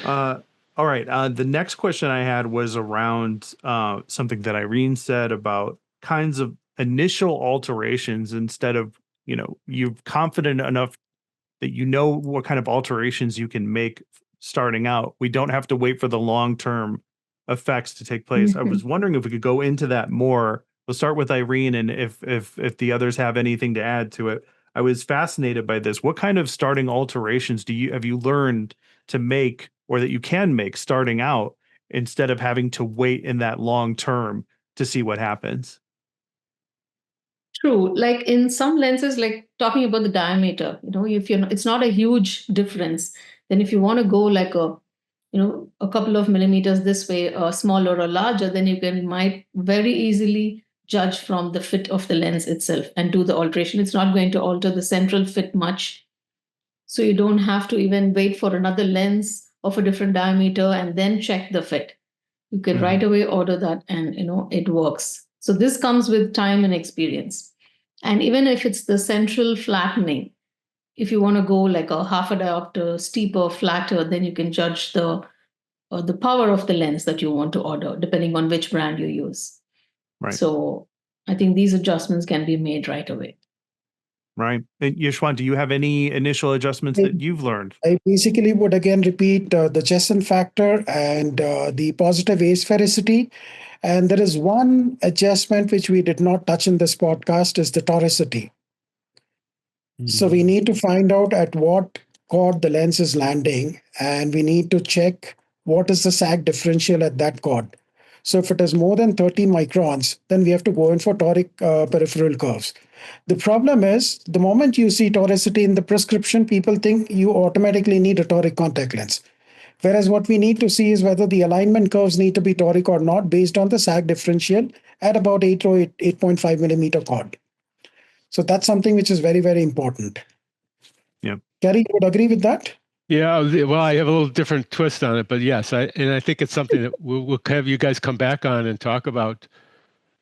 Uh, all right. The next question I had was around something that Irene said about kinds of initial alterations instead of, you're confident enough that you know what kind of alterations you can make starting out. We don't have to wait for the long-term effects to take place. I was Mhm. wondering if we could go into that more. We'll start with Irene, and if the others have anything to add to it. I was fascinated by this. What kind of starting alterations have you learned to make or that you can make starting out instead of having to wait in that long term to see what happens? True. Like in some lenses, like talking about the diameter, if you're not, it's not a huge difference. Then if you want to go like a couple of millimeters this way, smaller or larger, then you can might very easily judge from the fit of the lens itself and do the alteration. It's not going to alter the central fit much. So you don't have to even wait for another lens of a different diameter and then check the fit. You can right Mhm. away order that and it works. So this comes with time and experience. And even if it's the central flattening, if you want to go like a half a diopter steeper, flatter, then you can judge the power of the lens that you want to order, depending on which brand you use. Right. So I think these adjustments can be made right away. Right. And Yashwant, do you have any initial adjustments I that you've learned? I basically would again repeat the Jessen factor and the positive asphericity. And there is one adjustment which we did not touch in this podcast is the toricity. So we Mhm. need to find out at what chord the lens is landing, and we need to check what is the sag differential at that chord. So if it is more than 30 microns, then we have to go in for toric peripheral curves. The problem is the moment you see toricity in the prescription, people think you automatically need a toric contact lens. Whereas what we need to see is whether the alignment curves need to be toric or not based on the sag differential at about 8 or 8.5 millimeter chord. So that's something which is very, very important. Yeah. Gary, you would agree with that? Yeah, well, I have a little different twist on it, but yes, I think it's something that we'll have you guys come back on and talk about.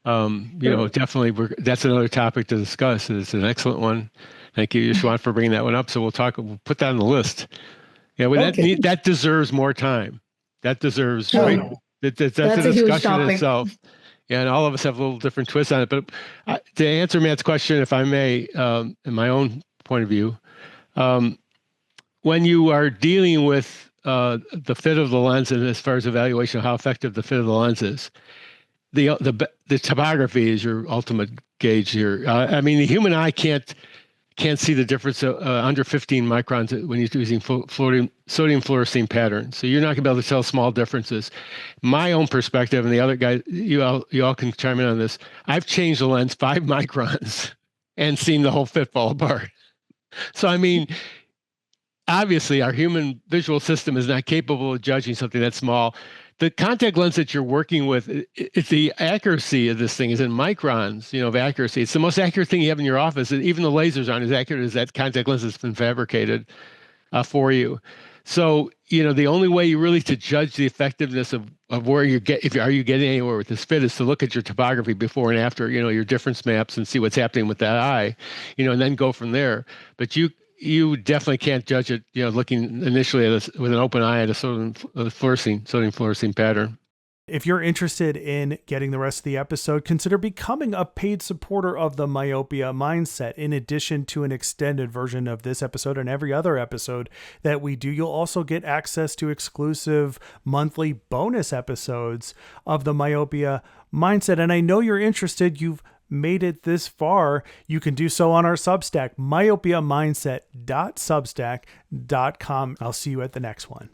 Sure. Definitely, that's another topic to discuss. It's an excellent one. Thank you, Yashwant, for bringing that one up. So we'll put that on the list. Yeah, well, Okay. that deserves more time. That deserves, right? True. That's a That's a huge discussion in topic. itself. Yeah, and all of us have a little different twists on it. But to answer Matt's question, if I may, in my own point of view, um, when you are dealing with the fit of the lens and as far as evaluation of how effective the fit of the lens is, the topography is your ultimate gauge here. I mean, the human eye can't see the difference under 15 microns when you're using sodium fluorescein patterns. So you're not going to be able to tell small differences. My own perspective, and the other guys, you all can chime in on this. I've changed the lens 5 microns and seen the whole fit fall apart. So I mean, obviously, our human visual system is not capable of judging something that small. The contact lens that you're working with, it's the accuracy of this thing is in microns, of accuracy. It's the most accurate thing you have in your office. And even the lasers aren't as accurate as that contact lens that's been fabricated for you. So, the only way you really to judge the effectiveness of where are you getting anywhere with this fit is to look at your topography before and after, your difference maps and see what's happening with that eye, and then go from there. But you definitely can't judge it, looking initially with an open eye at a sodium fluorescein pattern. If you're interested in getting the rest of the episode, consider becoming a paid supporter of the Myopia Mindset. In addition to an extended version of this episode and every other episode that we do, you'll also get access to exclusive monthly bonus episodes of the Myopia Mindset. And I know you're interested. You've made it this far. You can do so on our Substack, myopiamindset.substack.com. I'll see you at the next one.